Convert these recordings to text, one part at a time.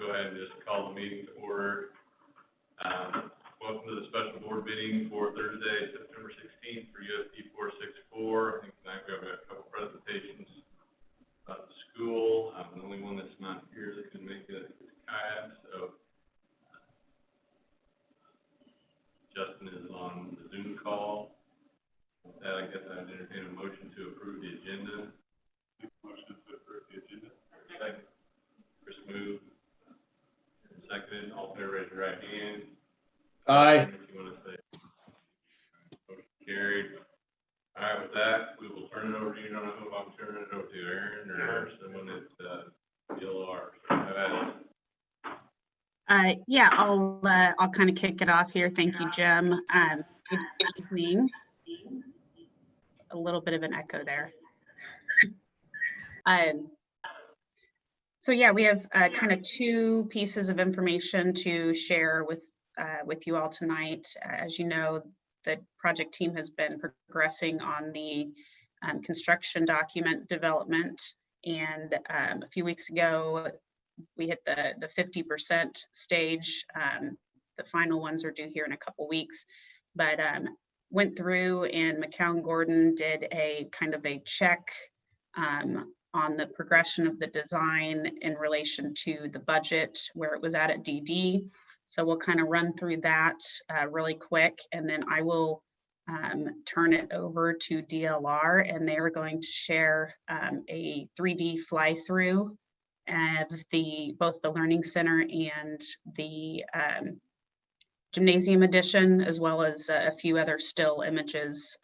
go ahead and just call the meeting to order. Welcome to the special board meeting for Thursday, September 16th for USD 464. I think tonight we have a couple presentations about the school. I'm the only one that's not here that can make it is Kaya, so Justin is on the Zoom call. With that, I guess I'd entertain a motion to approve the agenda. Motion to approve the agenda. Second. Chris moved. Second. All in favor, raise your right hand. Aye. If you want to say. Motion carried. All right, with that, we will turn it over to you. I don't know if I'm turning it over to Aaron or someone at DLR. Yeah, I'll kind of kick it off here. Thank you, Jim. Good evening. A little bit of an echo there. So yeah, we have kind of two pieces of information to share with you all tonight. As you know, the project team has been progressing on the construction document development, and a few weeks ago we hit the 50% stage. The final ones are due here in a couple weeks, but went through and McCown Gordon did a kind of a check on the progression of the design in relation to the budget, where it was at DD. So we'll kind of run through that really quick, and then I will turn it over to DLR, and they are going to share a 3D fly-through of both the Learning Center and the gymnasium addition, as well as a few other still images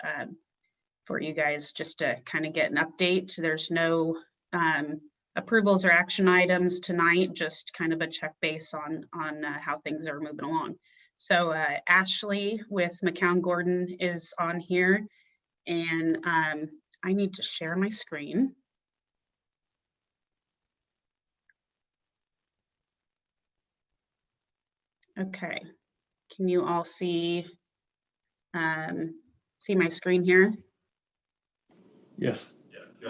for you guys, just to kind of get an update. There's no approvals or action items tonight, just kind of a check base on how things are moving along. So Ashley with McCown Gordon is on here, and I need to share my screen. Okay, can you all see my screen here? Yes.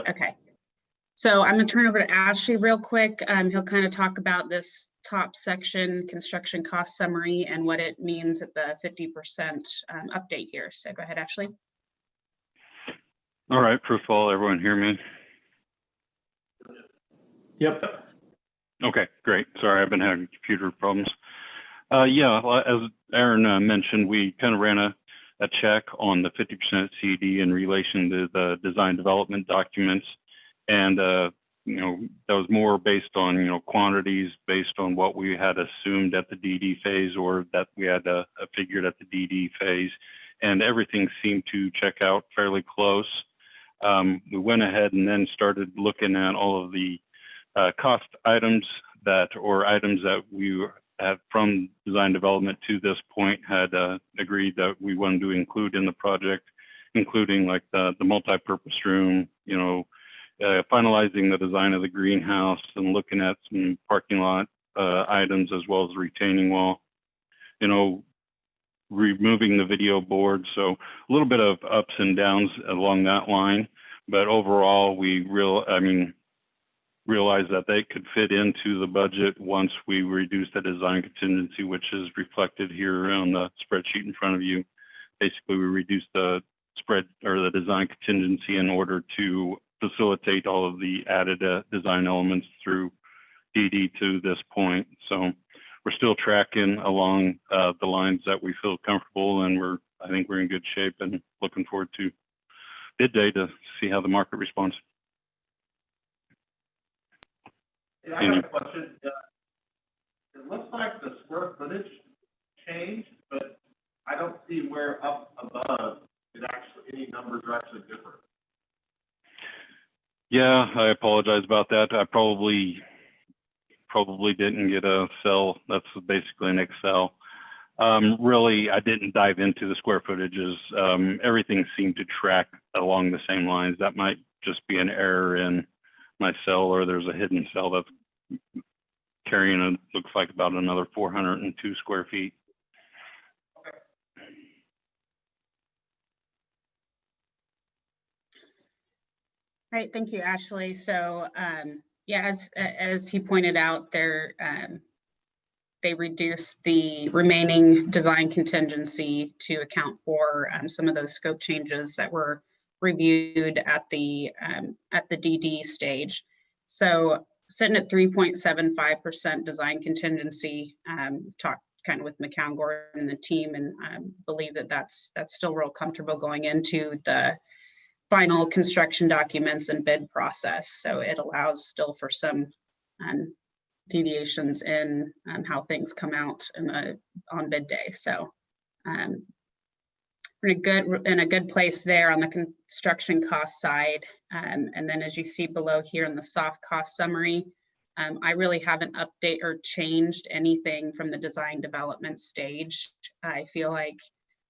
Okay. So I'm going to turn over to Ashley real quick. He'll kind of talk about this top section, construction cost summary, and what it means at the 50% update here. So go ahead, Ashley. All right. First of all, everyone hear me? Yep. Okay, great. Sorry, I've been having computer problems. Yeah, as Aaron mentioned, we kind of ran a check on the 50% CD in relation to the design development documents. And, you know, that was more based on, you know, quantities based on what we had assumed at the DD phase, or that we had figured at the DD phase. And everything seemed to check out fairly close. We went ahead and then started looking at all of the cost items items that we had from design development to this point had agreed that we wanted to include in the project, including like the multi-purpose room, you know, finalizing the design of the greenhouse and looking at some parking lot items, as well as the retaining wall, you know, removing the video board. So a little bit of ups and downs along that line, but overall we realized that they could fit into the budget once we reduced the design contingency, which is reflected here on the spreadsheet in front of you. Basically, we reduced the spread or the design contingency in order to facilitate all of the added design elements through DD to this point. So we're still tracking along the lines that we feel comfortable, and I think we're in good shape, and looking forward to bid day to see how the market responds. Yeah, I have a question. It looks like the square footage changed, but I don't see where up above any numbers are actually different. Yeah, I apologize about that. I probably didn't get a cell. That's basically an Excel. Really, I didn't dive into the square footages. Everything seemed to track along the same lines. That might just be an error in my cell, or there's a hidden cell that's carrying looks like about another 402 square feet. Okay. All right, thank you, Ashley. So yeah, as he pointed out, there they reduced the remaining design contingency to account for some of those scope changes that were reviewed at the DD stage. So sitting at 3.75% design contingency, talked kind of with McCown Gordon and the team, and believe that that's still real comfortable going into the final construction documents and bid process. So it allows still for some deviations in how things come out on bid day. So we're in a good place there on the construction cost side. And then as you see below here in the soft cost summary, I really haven't updated or changed anything from the design development stage. I feel like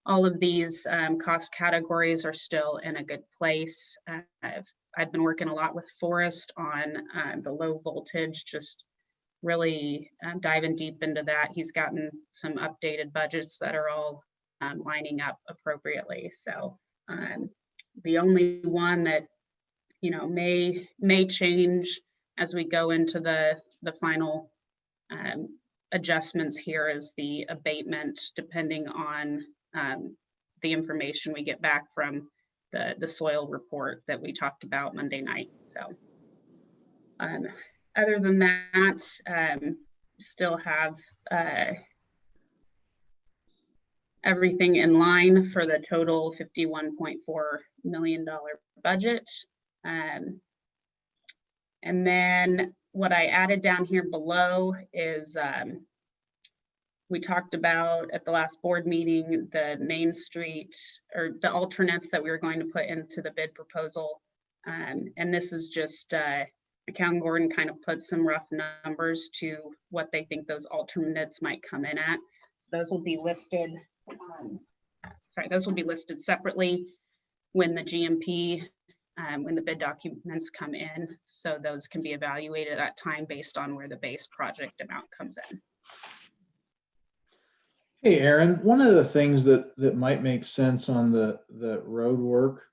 all of these cost categories are still in a good place. I've been working a lot with Forrest on the low voltage, just really diving deep into that. He's gotten some updated budgets that are all lining up appropriately. So the only one that, you know, may change as we go into the final adjustments here is the abatement, depending on the information we get back from the soil report that we talked about Monday night. So other than that, still have everything in line for the total $51.4 million budget. And then what I added down here below is we talked about at the last board meeting, the Main Street or the alternates that we were going to put into the bid proposal. And this is just McCown Gordon kind of put some rough numbers to what they think those alternates might come in at. So those will be listed. Those will be listed separately when the GMP, when the bid documents come in. So those can be evaluated at time based on where the base project amount comes in. Hey, Aaron, one of the things that might make sense on the road work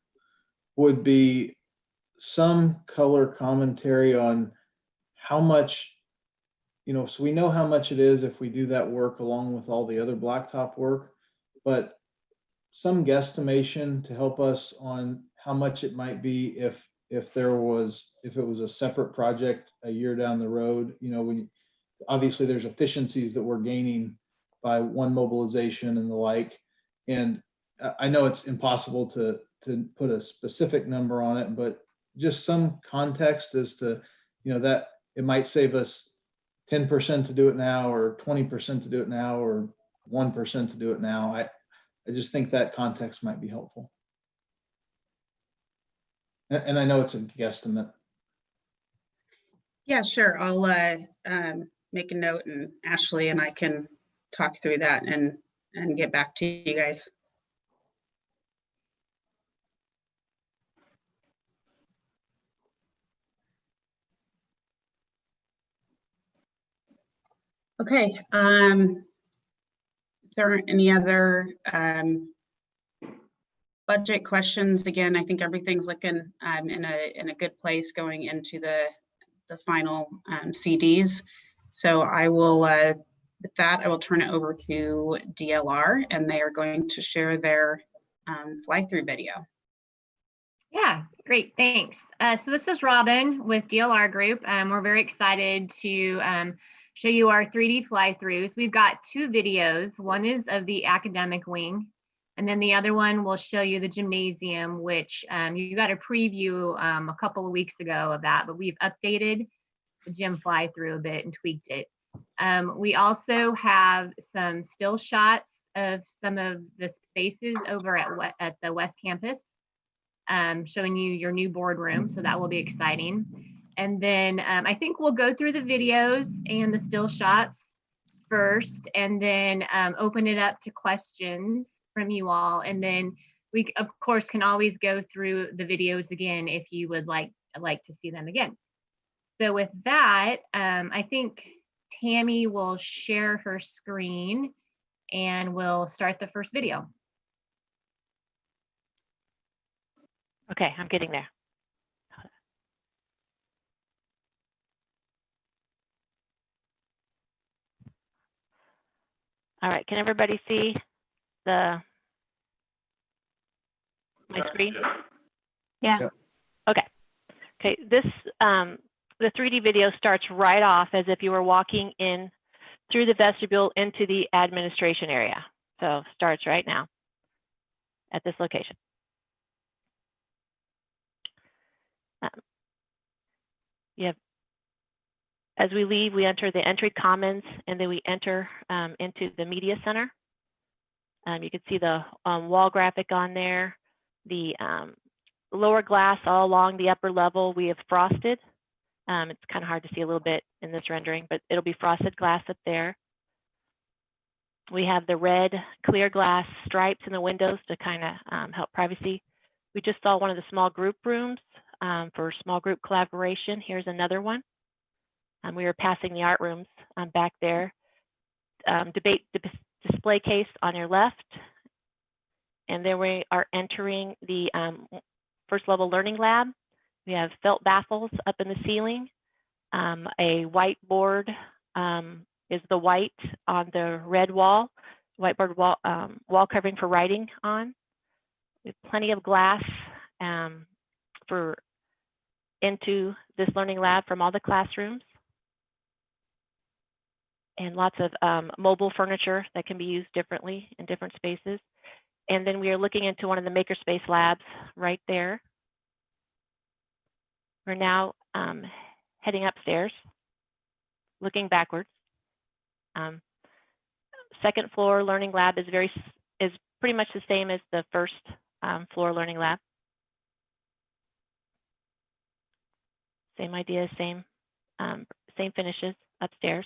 would be some color commentary on how much, you know, so we know how much it is if we do that work along with all the other blacktop work, but some guesstimation to help us on how much it might be if it was a separate project a year down the road. You know, obviously there's efficiencies that we're gaining by one mobilization and the like. And I know it's impossible to put a specific number on it, but just some context as to, you know, that it might save us 10% to do it now, or 20% to do it now, or 1% to do it now. I just think that context might be helpful. And I know it's a guesstimate. Yeah, sure. I'll make a note, and Ashley and I can talk through that and get back to you guys. Okay. If there aren't any other budget questions, again, I think everything's looking in a good place going into the final CDs. So I will, with that, I will turn it over to DLR, and they are going to share their fly-through video. Yeah, great, thanks. So this is Robin with DLR Group. We're very excited to show you our 3D fly-throughs. We've got two videos. One is of the academic wing, and then the other one will show you the gymnasium, which you got a preview a couple of weeks ago of that, but we've updated the gym fly-through a bit and tweaked it. We also have some still shots of some of the spaces over at the West Campus, showing you your new boardroom, so that will be exciting. And then I think we'll go through the videos and the still shots first, and then open it up to questions from you all. And then we, of course, can always go through the videos again if you would like to see them again. So with that, I think Tammy will share her screen and we'll start the first video. Okay, I'm getting there. All right, can everybody see my screen? Yeah. Yep. Okay. Okay, this, the 3D video starts right off as if you were walking in through the vestibule into the administration area. So starts right now at this location. You have, as we leave, we enter the entry commons, and then we enter into the media center. You can see the wall graphic on there. The lower glass all along the upper level we have frosted. It's kind of hard to see a little bit in this rendering, but it'll be frosted glass up there. We have the red clear glass stripes in the windows to kind of help privacy. We just saw one of the small group rooms for small group collaboration. Here's another one. We were passing the art rooms back there. Debate display case on your left. And then we are entering the first level learning lab. We have felt baffles up in the ceiling. A whiteboard is the white on the red wall, whiteboard wall covering for writing on. We have plenty of glass into this learning lab from all the classrooms. And lots of mobile furniture that can be used differently in different spaces. And then we are looking into one of the makerspace labs right there. We're now heading upstairs, looking backwards. Second floor learning lab is pretty much the same as the first floor learning lab. Same idea, same finishes upstairs.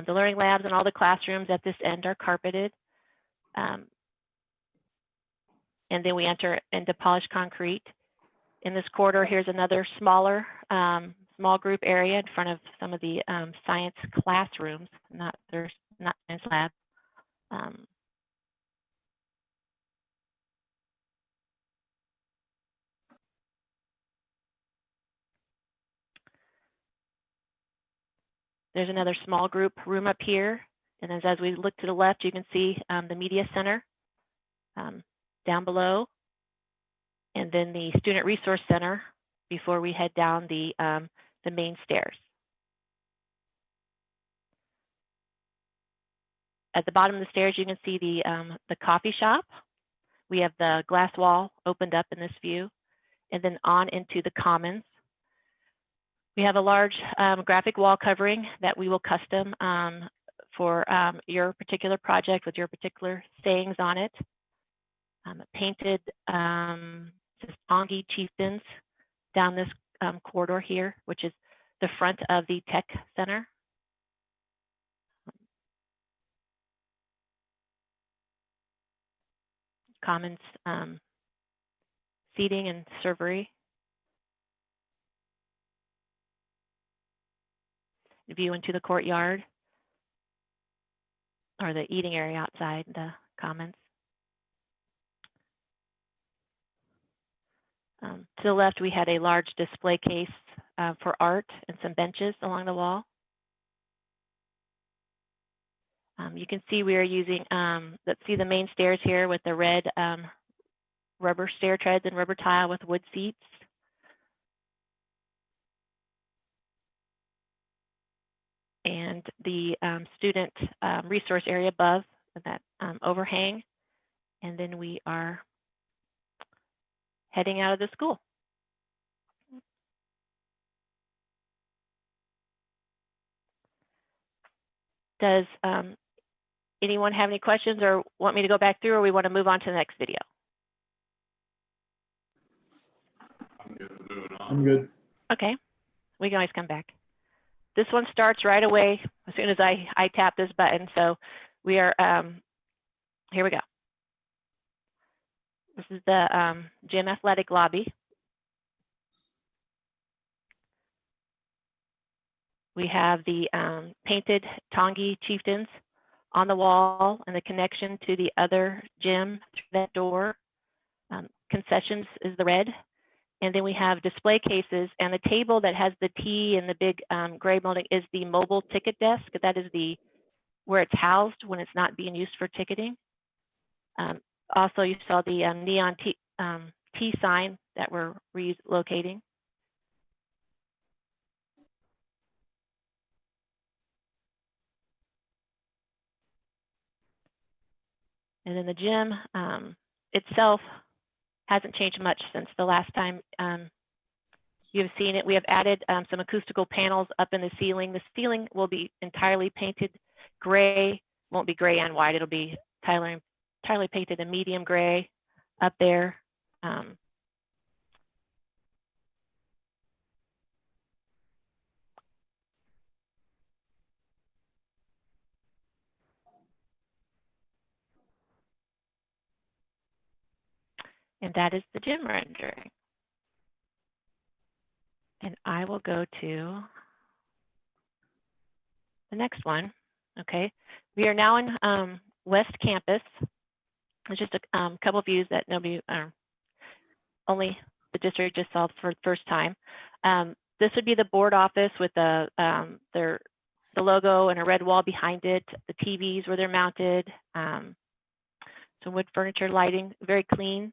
The learning labs and all the classrooms at this end are carpeted. And then we enter into polished concrete. In this corridor, here's another smaller, small group area in front of some of the science classrooms, there's not science lab. There's another small group room up here. And as we look to the left, you can see the media center down below. And then the student resource center before we head down the main stairs. At the bottom of the stairs, you can see the coffee shop. We have the glass wall opened up in this view, and then on into the commons. We have a large graphic wall covering that we will custom for your particular project with your particular sayings on it. Painted Tongi chieftains down this corridor here, which is the front of the tech center. Commons seating and servery. View into the courtyard or the eating area outside the commons. To the left, we had a large display case for art and some benches along the wall. You can see we are using, let's see the main stairs here with the red rubber stair treads and rubber tile with wood seats. And the student resource area above that overhang. And then we are heading out of the school. Does anyone have any questions or want me to go back through, or we want to move on to the next video? I'm good with moving on. I'm good. Okay, we can always come back. This one starts right away as soon as I tap this button. So we are, here we go. This is the gym athletic lobby. We have the painted Tongi chieftains on the wall and the connection to the other gym through that door. Concessions is the red. And then we have display cases, and the table that has the T and the big gray molding is the mobile ticket desk. That is where it's housed when it's not being used for ticketing. Also, you saw the neon T sign that we're relocating. And then the gym itself hasn't changed much since the last time you've seen it. We have added some acoustical panels up in the ceiling. The ceiling will be entirely painted gray. Won't be gray and white. It'll be entirely painted a medium gray up there. And that is the gym rendering. And I will go to the next one. Okay, we are now in West Campus. It's just a couple of views that only the district just saw for the first time. This would be the board office with the logo and a red wall behind it, the TVs where they're mounted, some wood furniture, lighting, very clean.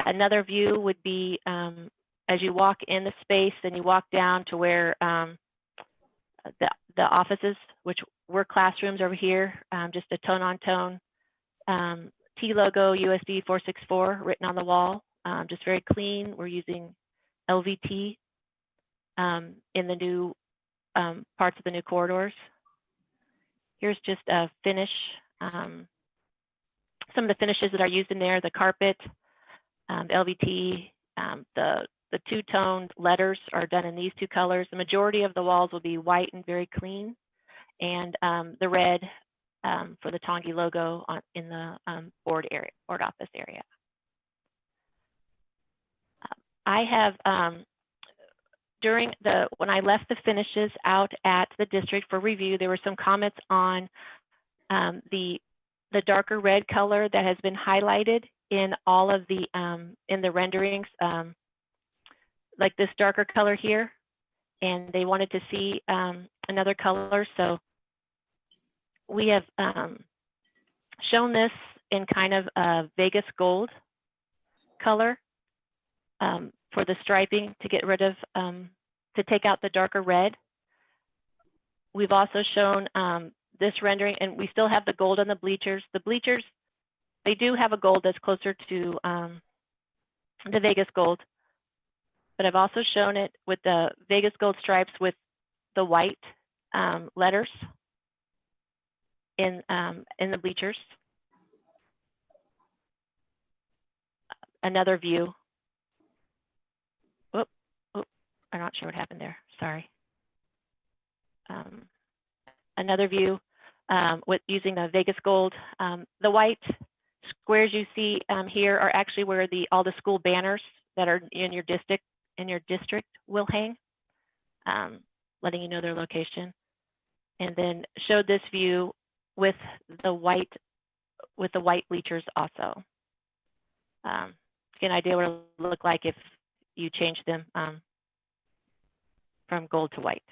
Another view would be as you walk in the space and you walk down to where the offices, which were classrooms over here, just a tone-on-tone T logo, USD 464 written on the wall, just very clean. We're using LVT in the new parts of the new corridors. Here's just a finish, some of the finishes that are used in there, the carpet, LVT, the two-toned letters are done in these two colors. The majority of the walls will be white and very clean, and the red for the Tongi logo in the board office area. I have, when I left the finishes out at the district for review, there were some comments on the darker red color that has been highlighted in all of the in the renderings, like this darker color here, and they wanted to see another color. So we have shown this in kind of a Vegas gold color for the striping to get rid of, to take out the darker red. We've also shown this rendering, and we still have the gold on the bleachers. The bleachers, they do have a gold that's closer to the Vegas gold, but I've also shown it with the Vegas gold stripes with the white letters in the bleachers. Another view. I'm not sure what happened there. Sorry. Another view with using the Vegas gold. The white squares you see here are actually where all the school banners that are in your district will hang, letting you know their location. And then showed this view with the white bleachers also. Get an idea what it would look like if you change them from gold to white.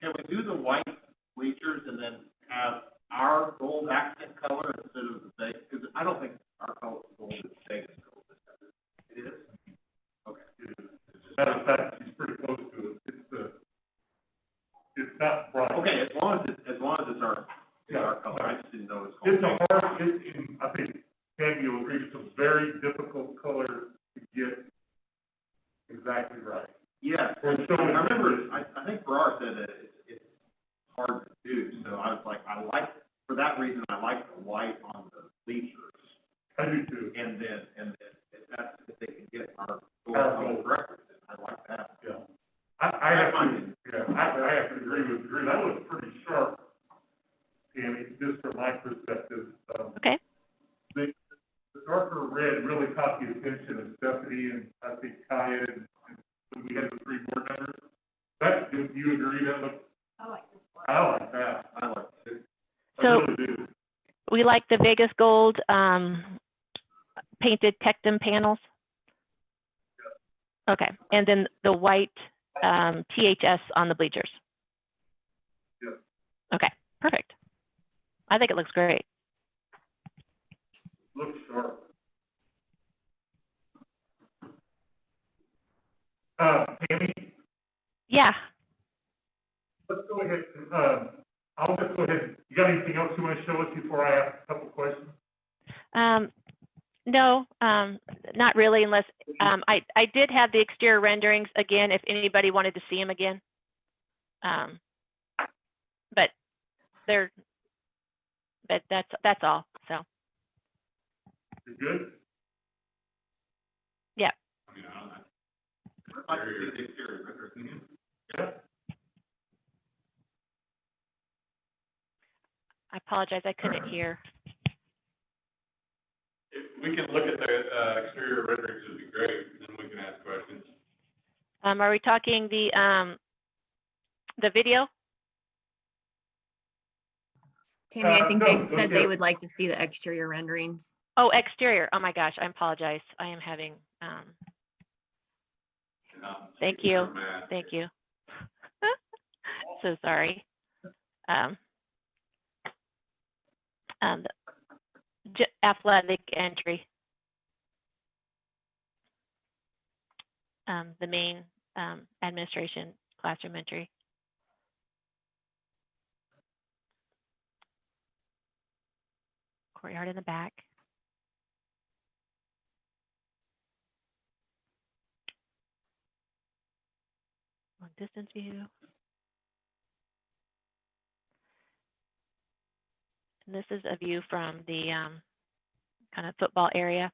Can we do the white bleachers and then have our gold accent color instead of the Vegas? Because I don't think our color gold is Vegas gold. It is? Okay. It is. Matter of fact, he's pretty close to it. It's not bright. Okay, as long as it's our color. I just didn't know it's called. It's a hard, I think, Tammy, you'll agree, it's a very difficult color to get exactly right. Yeah, I remember, I think Farrar said that it's hard to do, so I was like, for that reason, I like the white on the bleachers. I do too. And then if they can get our gold correctly, then I like that. Yeah. I have to agree with Drew. That was pretty sharp, Tammy, just from my perspective. Okay. The darker red really caught the attention of Stephanie and I think Kaya and we had the three board members. Do you agree that looks? I like this one. I like that. So really do. we like the Vegas gold painted Tectum panels. Okay, and then the white THS on the bleachers. Yes. Okay, perfect. I think it looks great. Looks sharp. Tammy, Yeah. let's go ahead, I'll just go ahead. You got anything else you want to show us before I ask a couple questions? No, not really, unless I did have the exterior renderings again, if anybody wanted to see them again. But that's all. So You good? yeah. I mean, I don't know. Yeah. I apologize, I couldn't hear. If we can look at the exterior renderings, it'd be great, then we can ask questions. Are we talking the video? Tammy, I think No, they said yeah. they would like to see the exterior renderings. Oh, exterior. Oh my gosh, I apologize. I am having thank you. Thank you. So sorry. Athletic entry. The main administration classroom entry. Courtyard in the back. Long distance view. And this is a view from the kind of football area.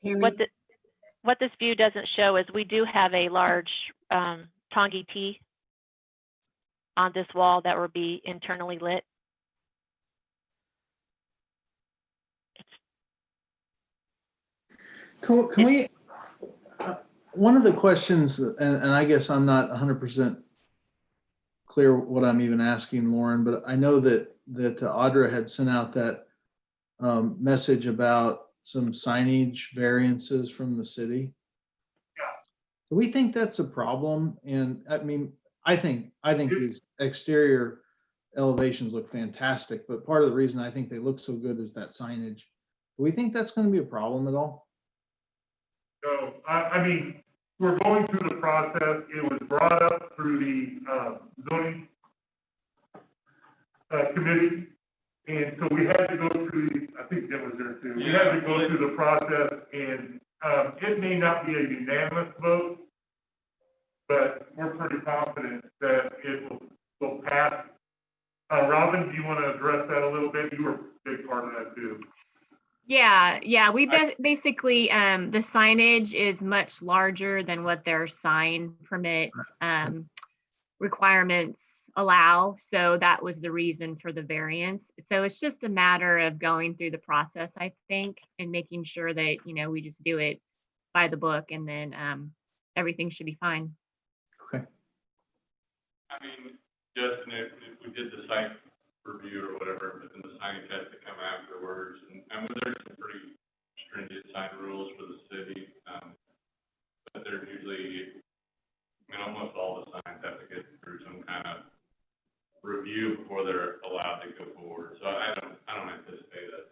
Tammy, What this view doesn't show is we do have a large Tongi T on this wall that will be internally lit. Can we, one of the questions, and I guess I'm not 100% clear what I'm even asking, Lauren, but I know that Audra had sent out that message about some signage variances from the city. Yeah. Do we think that's a problem? And I mean, I think these exterior elevations look fantastic, but part of the reason I think they look so good is that signage. Do we think that's going to be a problem at all? So, I mean, we're going through the process. It was brought up through the zoning committee. And so we had to go through, I think Jim was there too. We had to go through the process, and it may not be a unanimous vote, but we're pretty confident that it will pass. Robin, do you want to address that a little bit? You were a big part of that too. Yeah, we basically, the signage is much larger than what their sign permit requirements allow. So that was the reason for the variance. So it's just a matter of going through the process, I think, and making sure that, you know, we just do it by the book, and then everything should be fine. Okay. I mean, Justin, if we did the site review or whatever, but then the signage has to come afterwards, and there's some pretty stringent sign rules for the city, but they're usually, I mean, almost all the signs have to get through some kind of review before they're allowed to go forward, so I don't anticipate it.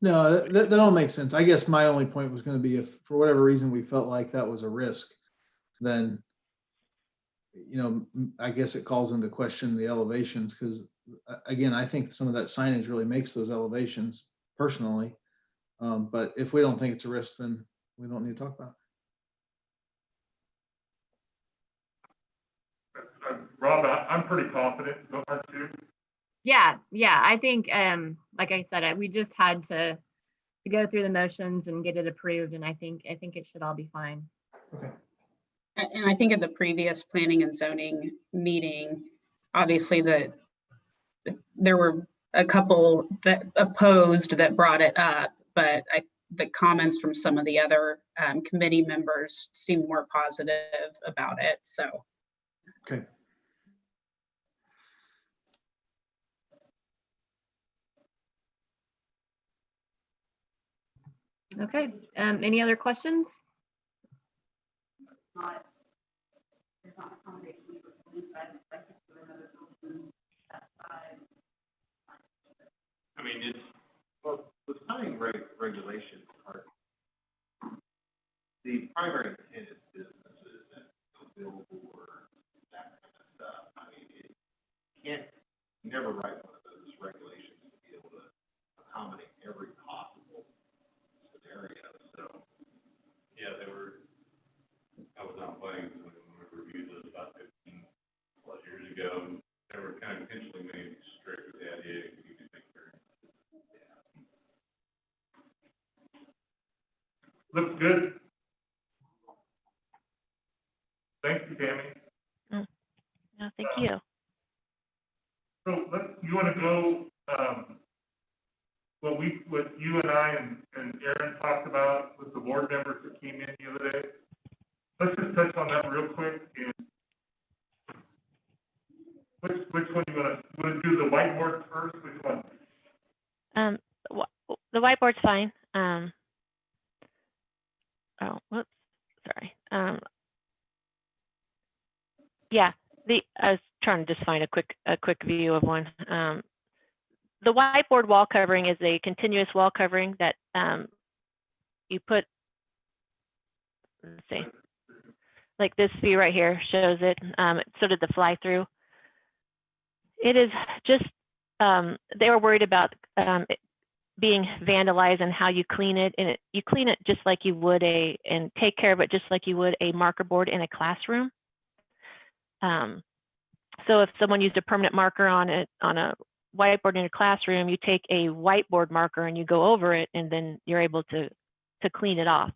No, that all makes sense. I guess my only point was going to be, if for whatever reason we felt like that was a risk, then, you know, I guess it calls into question the elevations, because again, I think some of that signage really makes those elevations personally. But if we don't think it's a risk, then we don't need to talk about it. Rob, I'm pretty confident, aren't you? Yeah, I think, like I said, we just had to go through the motions and get it approved, and I think it should all be fine. Okay. and I think at the previous planning and zoning meeting, obviously there were a couple that opposed that brought it up, but the comments from some of the other committee members seemed more positive about it, so. Okay. Okay, any other questions? I mean, it's, Well, the signing regulations are, the primary intent is businesses and billboards, that kind of stuff. I mean, it can't, you never write one of those regulations to be able to accommodate every possible scenario, so. yeah, I was on planning when we reviewed those about 15 plus years ago. And they were kind of intentionally made strict with the idea that you could make very. Looks good. Thank you, Tammy. No, thank you. So you want to go, what you and I and Aaron talked about with the board members that came in the other day? Let's just touch on that real quick. And which one you want to do the whiteboard first? Which one? The whiteboard's fine. Oh, whoops, sorry. Yeah, I was trying to just find a quick view of one. The whiteboard wall covering is a continuous wall covering that you put, let's see, like this view right here shows it. So did the fly through. It is just, they were worried about it being vandalized and how you clean it. And you clean it just like you would and take care of it just like you would a marker board in a classroom. So if someone used a permanent marker on a whiteboard in a classroom, you take a whiteboard marker and you go over it, and then you're able to clean it off.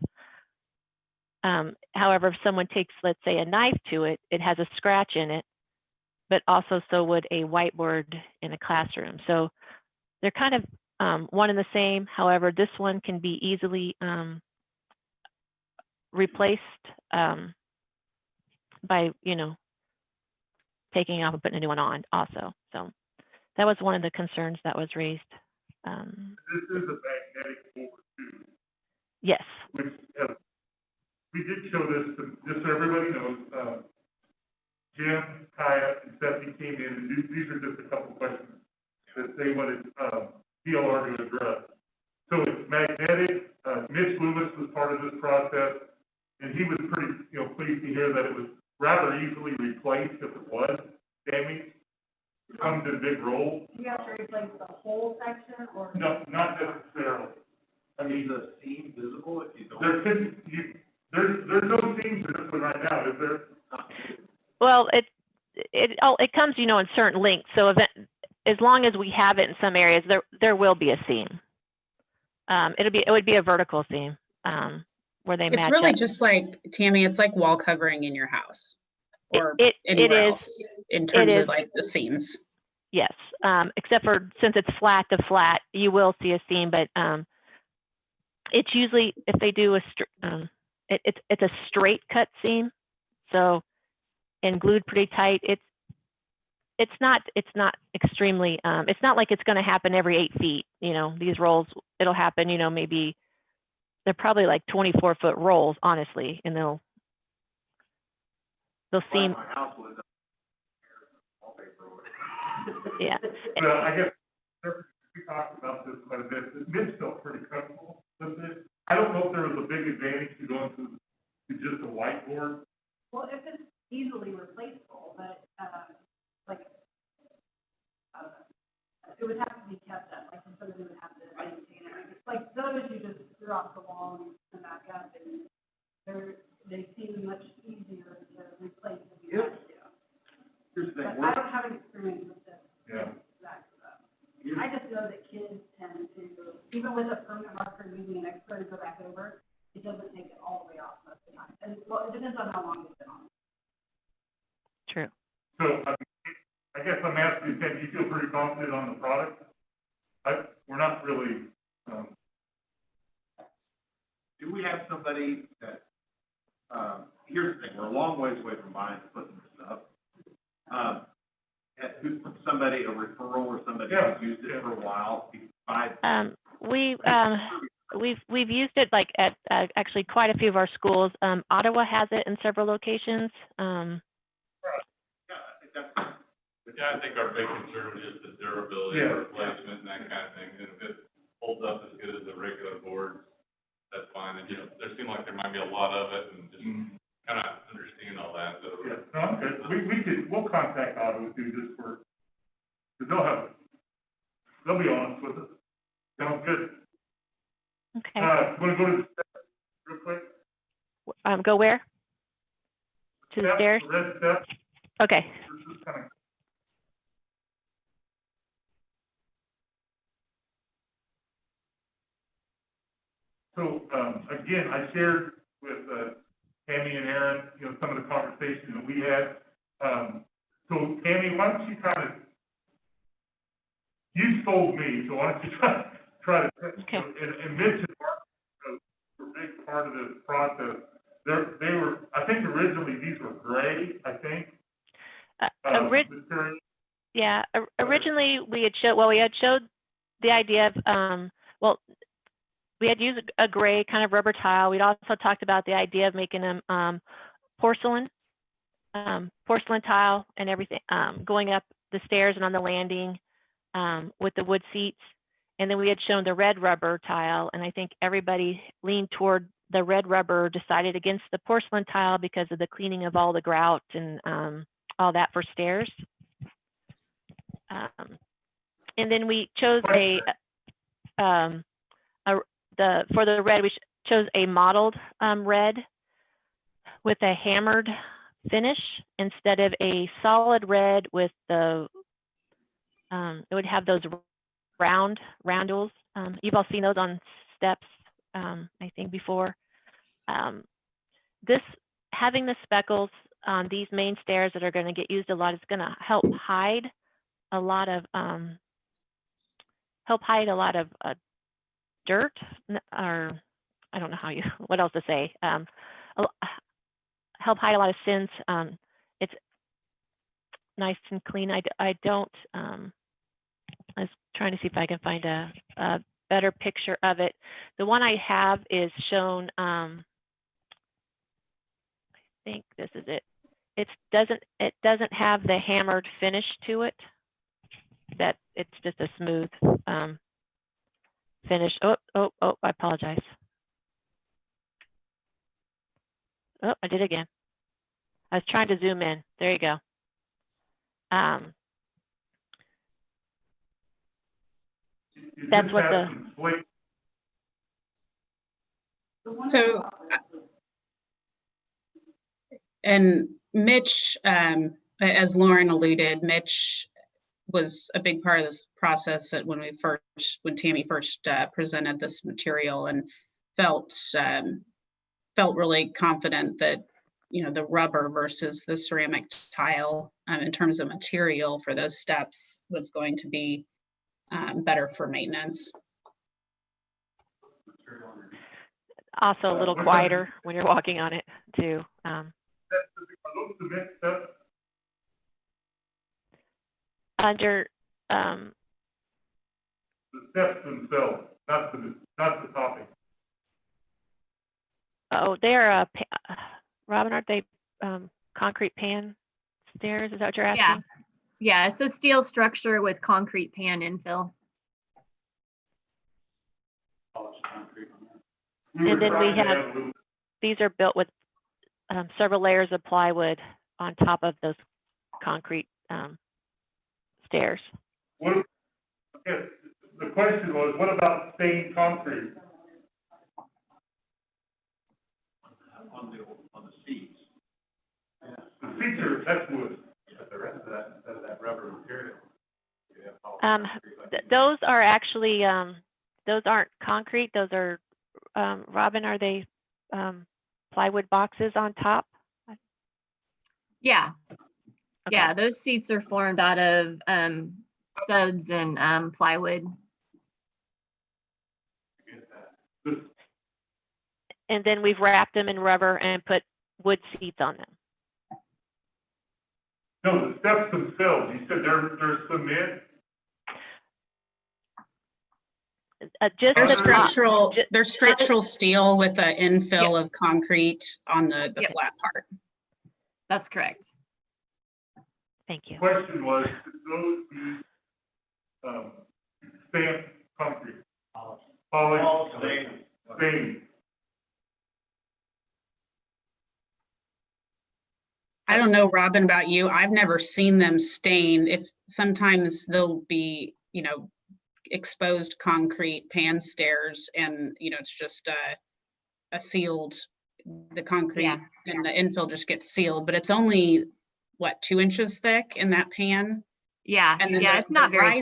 However, if someone takes, let's say, a knife to it, it has a scratch in it, but also so would a whiteboard in a classroom. So they're kind of one and the same. However, this one can be easily replaced by, taking off and putting a new one on also. So that was one of the concerns that was raised. This is a magnetic board too. Yes. Which we did show this, just so everybody knows. Jim, Kaya, and Stephanie came in, and these are just a couple questions that they wanted DLR to address. So it's magnetic. Mitch Loomis was part of this process, and he was pretty, pleased to hear that it was rather easily replaced if it was damaged. It comes in big rolls. Do you have to replace the whole section, or? No, not necessarily. I mean, the seam visible if you don't. There's no seams in this one right now, is there? Well, it comes, in certain lengths. So as long as we have it in some areas, there will be a seam. It would be a vertical seam where they match. It's really up. just like, Tammy, it's like wall covering in your house or It anywhere is, else in terms of like the seams. Yes, except for since it's flat to flat, you will see a seam, but it's usually, if they do it's a straight cut seam, so and glued pretty tight. It's not extremely. It's not like it's going to happen every 8 feet. These rolls, it'll happen. Maybe they're probably like 24-foot rolls, honestly, and they'll seem. My house was Yeah. Well, I guess we talked about this quite a bit. Mitch felt pretty comfortable with it. I don't know if there was a big advantage to going to just a whiteboard. Well, if it's easily replaceable, but, it would have to be kept up, like somebody would have to maintain it. It's like those you just threw off the wall and come back up, and they seem much easier to replace if you have to. Here's the thing, But I don't have any experience with this. Yeah. Exact stuff. I just know that kids tend to, even with a permanent marker, using an expert to go back over, it doesn't take it all the way off most of the time. And, well, it depends on how long it's been on. True. So I guess I'm asking, Ken, do you feel pretty confident on the product? We're not really. do we have somebody that, here's the thing, we're a long ways away from buying and putting this up. Somebody, a referral or somebody who's used it for a while, we've used it like at actually quite a few of our schools. Ottawa has it in several locations. Yeah, I think our big concern was just the durability, Yeah. replacement, and that kind of thing. And if it holds up as good as the regular board, that's fine. And, you know, there seemed like there might be a lot of it, and just kind of understand all that, so. Yeah, no, I'm good. We'll contact Ottawa too, just for, because they'll be honest with us. Sounds good. Okay. Want to go to the steps real quick? Go where? To the stairs? Red steps. Okay. This is kind of. So, again, I shared with, Tammy and Aaron, you know, some of the conversations that we had. So Tammy, why don't you you sold me, so why don't you try to, Okay. and Mitch and Mark, were a big part of this process. They were, I think originally these were gray, I think. Material. Yeah, originally we had showed the idea of, we had used a gray kind of rubber tile. We'd also talked about the idea of making them porcelain tile and everything, going up the stairs and on the landing with the wood seats. And then we had shown the red rubber tile, and I think everybody leaned toward the red rubber, decided against the porcelain tile because of the cleaning of all the grout and all that for stairs. And then we chose for the red, we chose a mottled red with a hammered finish instead of a solid red with the, it would have those roundels. You've all seen those on steps, I think before. Having the speckles on these main stairs that are going to get used a lot is going to help hide a lot of dirt, or I don't know what else to say. Help hide a lot of sins. It's nice and clean. I was trying to see if I can find a better picture of it. The one I have is shown, I think this is it. It doesn't have the hammered finish to it. That it's just a smooth finish. Oh, I apologize. Oh, I did it again. I was trying to zoom in. There you go. That's what So, and Mitch, as Lauren alluded, Mitch was a big part of this process when Tammy first presented this material, and felt really confident that, you know, the rubber versus the ceramic tile in terms of material for those steps was going to be better for maintenance. Also a little quieter when you're walking on it too. Under the steps themselves, not the topping. Oh, they're Robin, aren't they concrete pan stairs? Is that what you're asking? Yeah, it's a steel structure with concrete pan infill. And then we have, these are built with several layers of plywood on top of those concrete stairs. The question was, what about stained concrete? On the seats. Yeah. The seats that's wood. But the rest of that rubber material. Those are actually, those aren't concrete. Those are, Robin, are they plywood boxes on top? Yeah. Okay. Yeah, those seats are formed out of studs and plywood. And then we've wrapped them in rubber and put wood seats on them. No, the steps themselves, you said they're cement? Just They're the top. structural, Ju- they're structural steel with an infill of concrete on the Yep. flat part. That's correct. Thank you. Question was, could those be, stamped concrete? Polished, stained. I don't know, Robin, about you. I've never seen them stained. If sometimes they'll be, exposed concrete pan stairs and, it's just a sealed, the concrete Yeah. and the infill just gets sealed, but it's only, what, 2 inches thick in that pan? Yeah, And then yeah, the- it's not the very.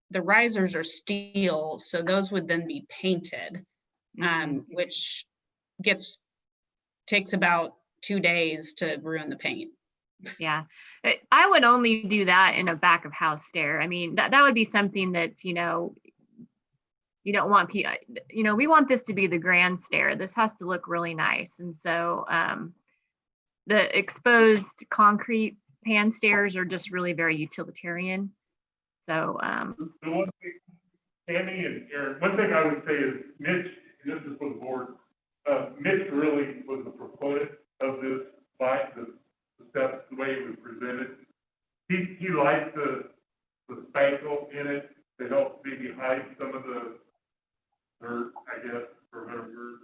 the risers are steel, so those would then be painted, Mhm. which takes about 2 days to ruin the paint. Yeah, I would only do that in a back of house stair. I mean, that would be something that's, you don't want people, we want this to be the grand stair. This has to look really nice. And so the exposed concrete pan stairs are just really very utilitarian. So The one thing, Tammy and Aaron, one thing I would say is Mitch, and this is for the board, Mitch really was the proponent of this the steps, the way it was presented. He liked the spackle in it to help maybe hide some of the dirt, I guess, for better word.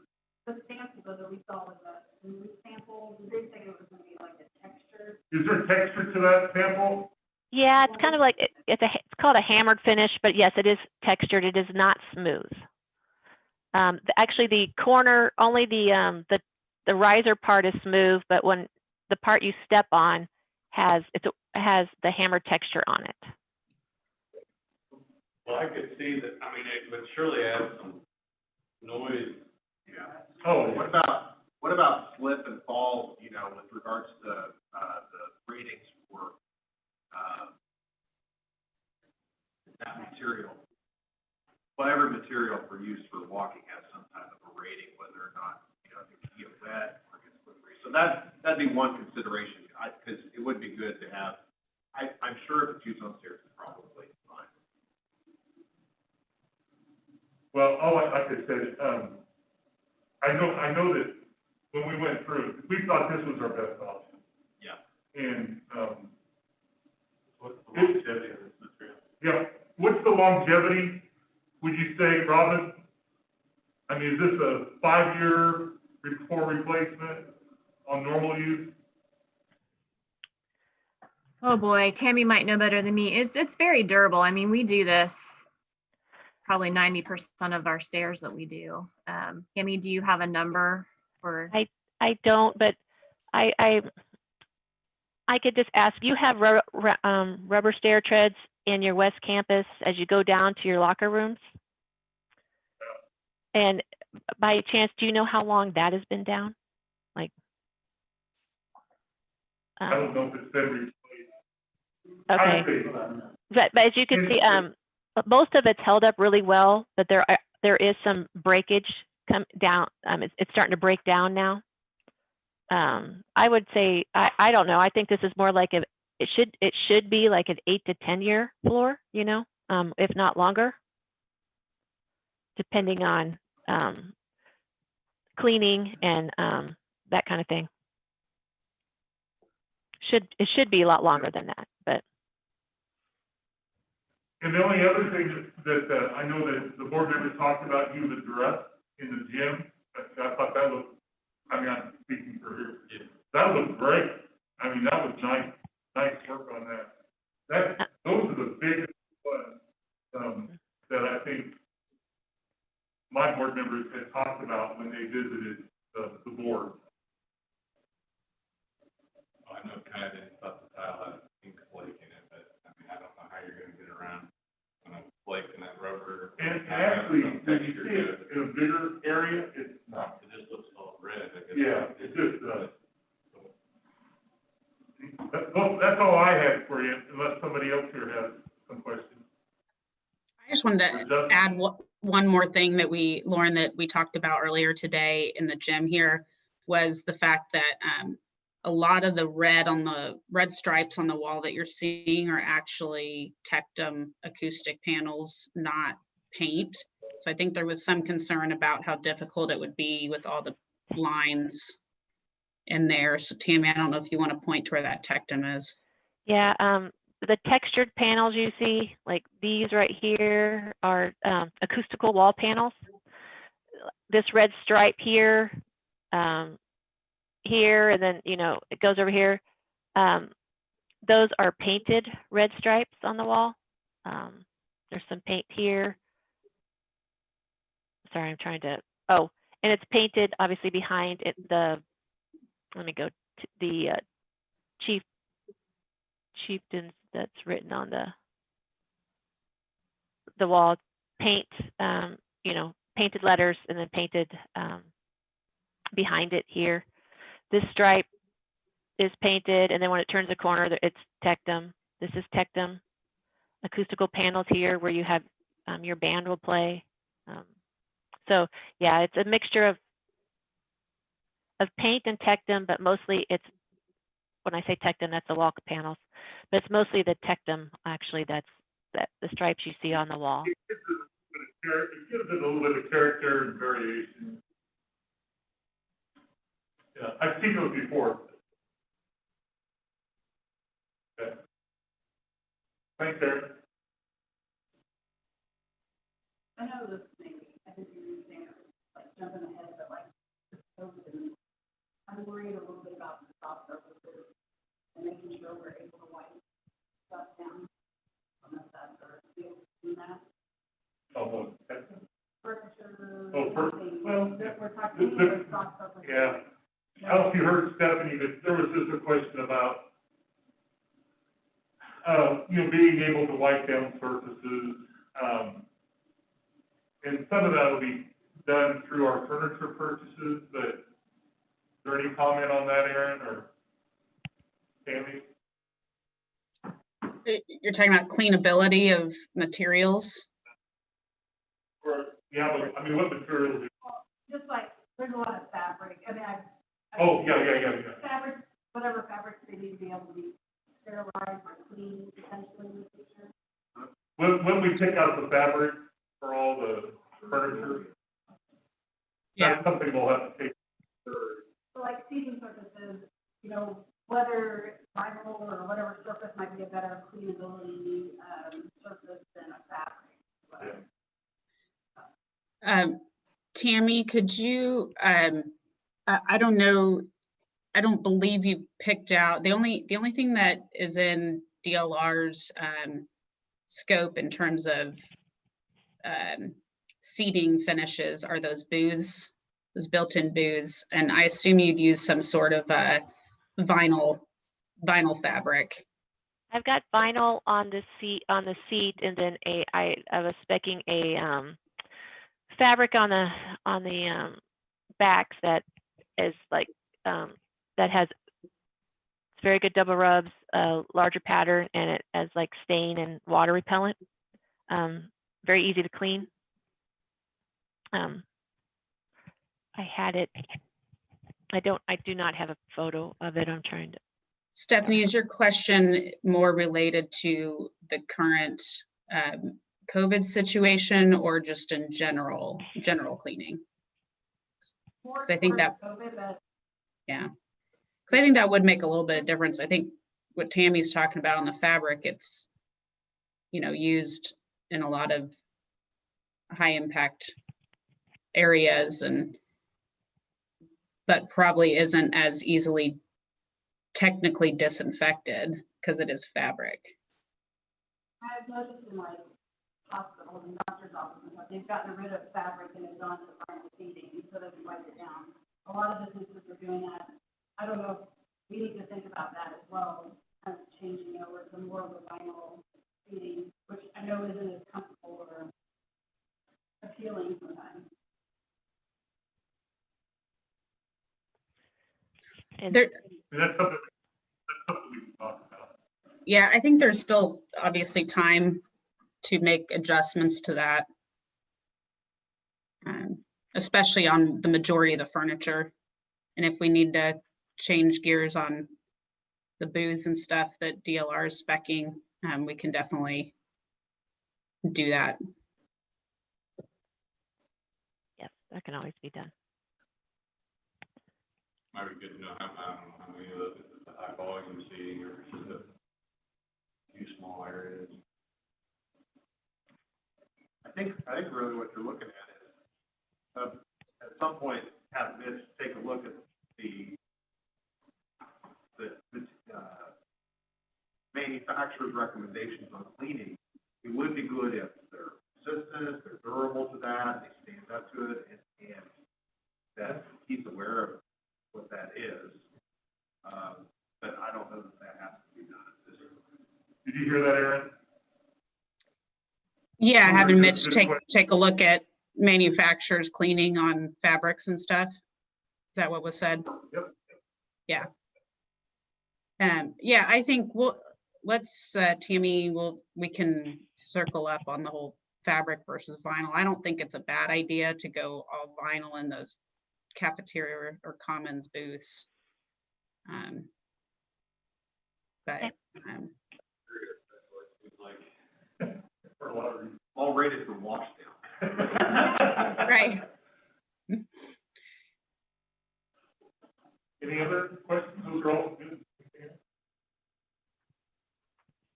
The sample that we saw was a smooth sample, the big thing it was gonna be like a texture. Is there texture to that sample? Yeah, it's kind of like, it's called a hammered finish, but yes, it is textured. It is not smooth. Actually, the corner, only the riser part is smooth, but when the part you step on has the hammered texture on it. Well, I could see that, it would surely add some noise. Yeah. Oh, What about slip and fall, with regards to, the ratings for, that material? Whatever material for use for walking has some type of a rating, whether or not, if it can get wet or get slippery. So that'd be one consideration, because it would be good to have, I'm sure if it's used on stairs, it's probably fine. well, like I said, I know that when we went through, we thought this was our best option. Yeah. And, What's the longevity of this material? yeah, what's the longevity, would you say, Robin? I mean, is this a 5-year before replacement on normal use? Oh boy, Tammy might know better than me. It's very durable. I mean, we do this probably 90% of our stairs that we do. Tammy, do you have a number for? I don't, but I could just ask, you have rubber stair treads in your West Campus as you go down to your locker rooms? And by chance, do you know how long that has been down? Like, I don't know if it's been replaced. okay. I'd say, But as you can see, most of it's held up really well, but there is some breakage come down. It's starting to break down now. I would say, I don't know. I think this is more like it should be like an 8 to 10 year floor, if not longer, depending on cleaning and that kind of thing. It should be a lot longer than that, but. and the only other thing that I know that the board members talked about, you would address in the gym, I thought that looked, I'm speaking for here. Yeah. That looked great. I mean, that was nice work on that. Those are the biggest ones, that I think my board members had talked about when they visited the board. Well, I know kind of thought the tile had pink flake in it, but I don't know how you're gonna get around when a flake in that rubber. And actually, when you see it in a bigger area, it's not. It just looks all red, I guess. Yeah, it just does. That's all I had for you, unless somebody else here has some questions. I just wanted to add one more thing that Lauren, that we talked about earlier today in the gym here, was the fact that a lot of the red stripes on the wall that you're seeing are actually Tectum acoustic panels, not paint. So I think there was some concern about how difficult it would be with all the lines in there. So Tammy, I don't know if you want to point to where that Tectum is. Yeah, the textured panels you see, like these right here, are acoustical wall panels. This red stripe here, here, and then, you know, it goes over here. Those are painted red stripes on the wall. There's some paint here. Sorry, I'm trying to, oh, and it's painted obviously behind it, let me go to the chieftains that's written on the wall. Paint, you know, painted letters, and then painted behind it here. This stripe is painted, and then when it turns the corner, it's Tectum. This is Tectum. Acoustical panels here where you have your band will play. So yeah, it's a mixture of paint and Tectum, but mostly it's, when I say Tectum, that's the wall panels, but it's mostly the Tectum actually that the stripes you see on the wall. It gives it a little bit of character and variation. Yeah, I've seen those before. Okay. Thanks, Aaron. I know this maybe, I think you're saying, like, jumping ahead, but like, I'm worried a little bit about the soft surfaces and making sure we're able to wipe stuff down on the side or do that. Oh, Furniture. well, We're talking about soft surfaces. yeah. I don't know if you heard Stephanie, but there was just a question about, you know, being able to wipe down surfaces. And some of that will be done through our furniture purchases, but is there any comment on that, Aaron or Tammy? You're talking about cleanability of materials? Or, yeah, but, I mean, what materials? Just like, there's a lot of fabric, I mean, Oh, yeah. fabric, whatever fabrics they need to be able to be sterilized or cleaned potentially in the future. When we pick out the fabric for all the furniture, Yeah. that's something we'll have to take. So like seating surfaces, you know, whether vinyl or whatever surface might be a better cleanability surface than a fabric. Yeah. Tammy, could you, I don't know, I don't believe you picked out, the only thing that is in DLR's scope in terms of seating finishes are those booths, those built-in booths, and I assume you'd use some sort of vinyl fabric. I've got vinyl on the seat, and then I was speccing a fabric on the backs that is like that has very good double rubs, larger pattern, and it has like stain and water repellent. Very easy to clean. I had it. I do not have a photo of it. I'm trying to. Stephanie, is your question more related to the current COVID situation or just in general cleaning? Because I think that, yeah, because I think that would make a little bit of difference. I think what Tammy's talking about on the fabric, it's, you know, used in a lot of high impact areas but probably isn't as easily technically disinfected because it is fabric. I've noticed in like hospitals and doctors' offices, they've gotten rid of fabric and it's on to vinyl seating so they can wipe it down. A lot of businesses are doing that. I don't know if we need to think about that as well, kind of changing over to more of a vinyl seating, which I know isn't as comfortable or appealing sometimes. And There, That's something we can talk about. yeah, I think there's still obviously time to make adjustments to that, especially on the majority of the furniture. And if we need to change gears on the booths and stuff that DLR is speccing, we can definitely do that. that can always be done. Might be good to know how, I don't know how many of those, if it's a high volume seating or just a few small areas. I think really what you're looking at is, at some point, have Mitch take a look at the manufacturer's recommendations on cleaning. It would be good if they're consistent, they're durable to that, they stand up to it, and that he's aware of what that is. But I don't know that has to be done at this point. Did you hear that, Aaron? Yeah, Very having good, Mitch good take question. a look at manufacturers cleaning on fabrics and stuff. Is that what was said? Yep. Yeah. Yeah, I think let's Tammy, we can circle up on the whole fabric versus vinyl. I don't think it's a bad idea to go all vinyl in those cafeteria or commons booths. But For a lot of reasons. All rated for wash down. right. Any other questions? Those are all good.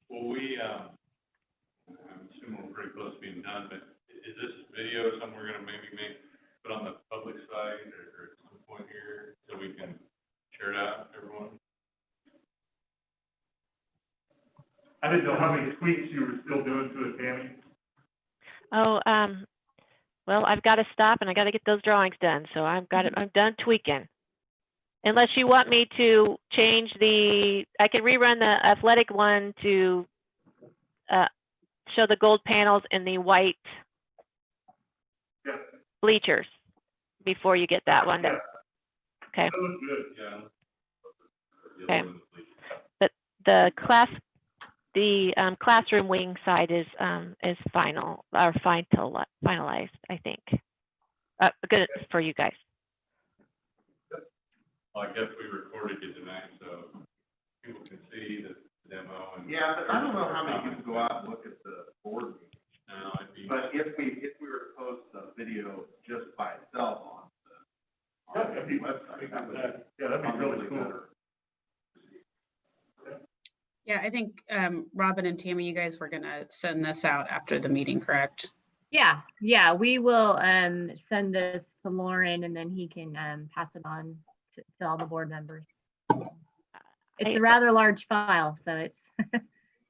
Well, I'm assuming we're pretty close to being done, but is this video something we're gonna maybe put on the public site or at some point here so we can share it out to everyone? I didn't know how many tweaks you were still doing to it, Tammy. Oh, well, I've got to stop and I got to get those drawings done. So I'm done tweaking. Unless you want me to change I can rerun the athletic one to show the gold panels and the white Yeah. bleachers before you get that one done. Okay. That looks good. Yeah. Okay. But the classroom wing side is finalized, I think. Good for you guys. Well, I guess we recorded it tonight, so people can see the demo and. Yeah, but I don't know how many people go out and look at the board meeting. No, I'd be. But if we were to post the video just by itself on That'd be, website, that would that'd be really cool. better. Yeah, I think Robin and Tammy, you guys were gonna send this out after the meeting, correct? Yeah, we will send this to Lauren and then he can pass it on to all the board members. It's a rather large file, so it's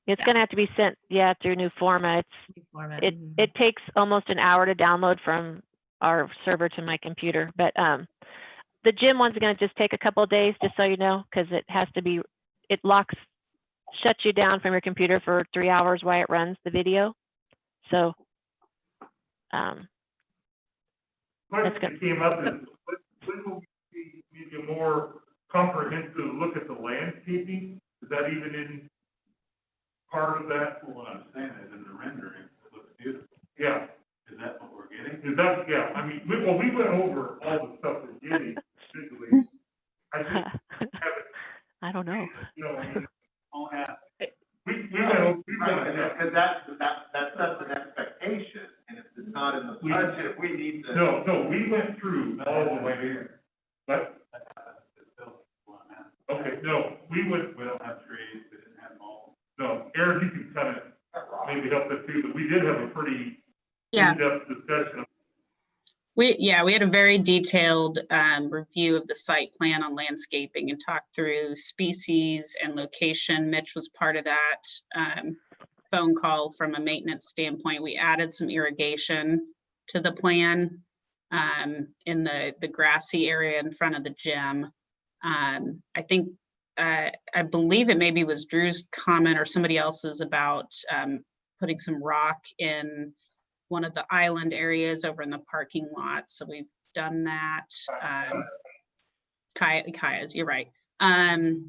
It's going to have to be sent, through new format. new format. It takes almost an hour to download from our server to my computer, but the gym one's going to just take a couple of days, just so you know, because it shuts you down from your computer for 3 hours while it runs the video. So, Question that came up is, when will we see maybe a more comprehensive look at the landscaping? Is that even in part of that? Well, what I'm saying is in the rendering, it looks beautiful. Yeah. Is that what we're getting? Yeah, I mean, we went over all the stuff we're getting, particularly. I just haven't, I don't know. I mean, All half. we went over. Because that sets an expectation, and if it's not in the budget, we need to. No, we went through all the way here. But, okay, no, we don't have trees, we didn't have them all. No, Aaron, you can kind of maybe help us too, but we did have a pretty in-depth discussion. We had a very detailed review of the site plan on landscaping and talked through species and location. Mitch was part of that phone call from a maintenance standpoint. We added some irrigation to the plan in the grassy area in front of the gym. I think, I believe it maybe was Drew's comment or somebody else's about putting some rock in one of the island areas over in the parking lot. So we've done that. Kaya's, you're right. And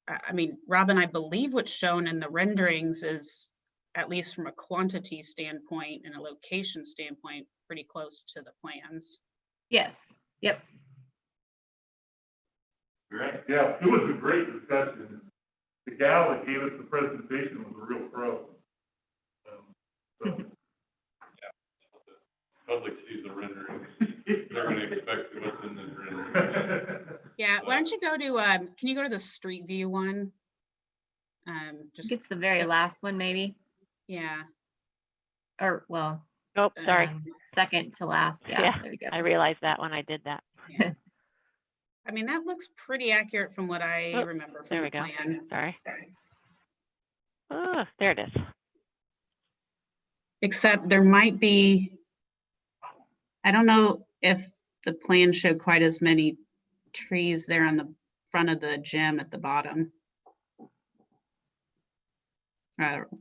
I mean, Robin, I believe what's shown in the renderings is, at least from a quantity standpoint and a location standpoint, pretty close to the plans. Yes, yep. Right, yeah, it was a great discussion. The gal that gave us the presentation was a real pro. So, Public sees the expect what's in the rendering. Yeah, why don't you go to, can you go to the street view one? Just, It's the very last one, maybe, yeah. or well, Nope, sorry. second to last. Yeah, Yeah, there we go. I realized that when I did that. I mean, that looks pretty accurate from what I Oh, remember there from we the go. plan. Sorry. Oh, there it is. Except there might be, I don't know if the plan showed quite as many trees there on the front of the gym at the bottom.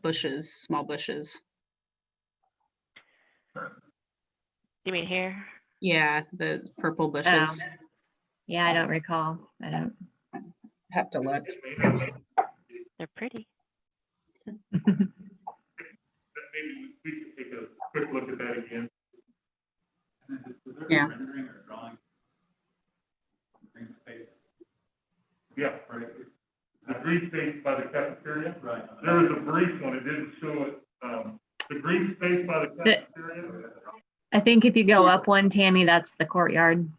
Bushes, small bushes. You mean here? Yeah, the purple bushes. Yeah, I don't recall. I don't. Have to look. They're pretty. Maybe we could take a quick look at that again. Yeah. Rendering or drawing? Green space. Yeah, right. The green space by the cafeteria? Right. There was a brief one, it didn't show it, the green space by the cafeteria? I think if you go up one, Tammy, that's the courtyard.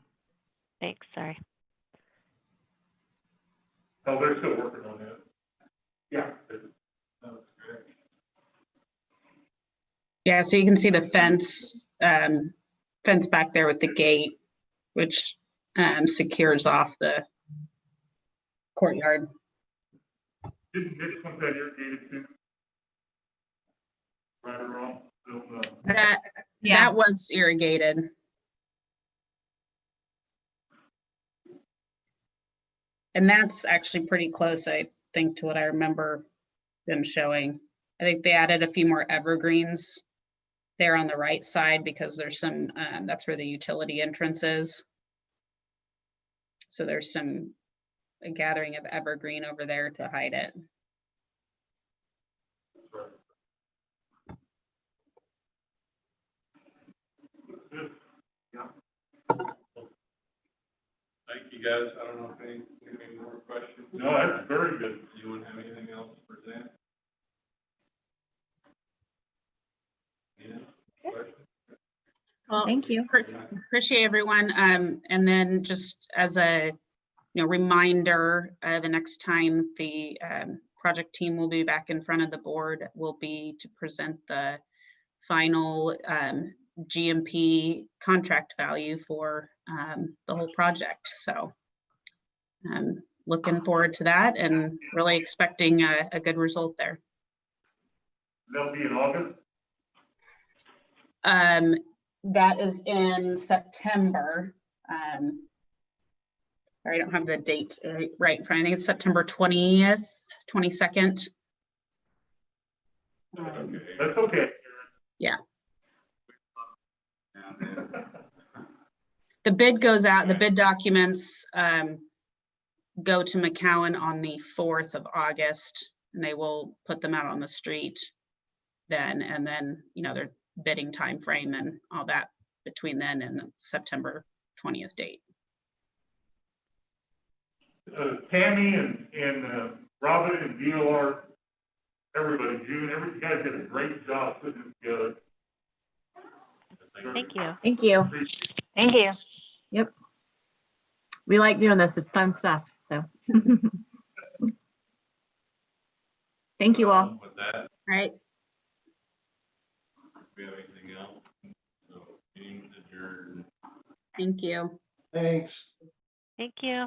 Thanks, sorry. Oh, they're still working on that. Yeah. That looks great. Yeah, so you can see the fence, fence back there with the gate, which secures off the courtyard. Didn't Mitch want that irrigated too? Right or wrong? Don't know. That was irrigated. And that's actually pretty close, I think, to what I remember them showing. I think they added a few more evergreens there on the right side because there's some, that's where the utility entrance is. So there's a gathering of evergreen over there to hide it. Thank you, guys. I don't know if any more questions? No, that's very good. Anyone have anything else to present? Yeah, questions? Well, Thank you. appreciate everyone. And then just as a reminder, the next time the project team will be back in front of the board will be to present the final GMP contract value for the whole project. So I'm looking forward to that and really expecting a good result there. They'll be in August? That is in September. I don't have the date right in front. I think it's September 20th, 22nd. That's okay. Yeah. The bid goes out, the bid documents go to McCowan on the 4th of August, and they will put them out on the street then, and then, their bidding time frame and all that between then and the September 20th date. Tammy and Robin and DLR, everybody, June, you guys did a great job putting it together. Thank you. Thank you. Thank you. Yep. We like doing this. It's fun stuff. So thank you all. With that, All right. if we have anything else, so meeting adjourned. Thank you. Thanks. Thank you.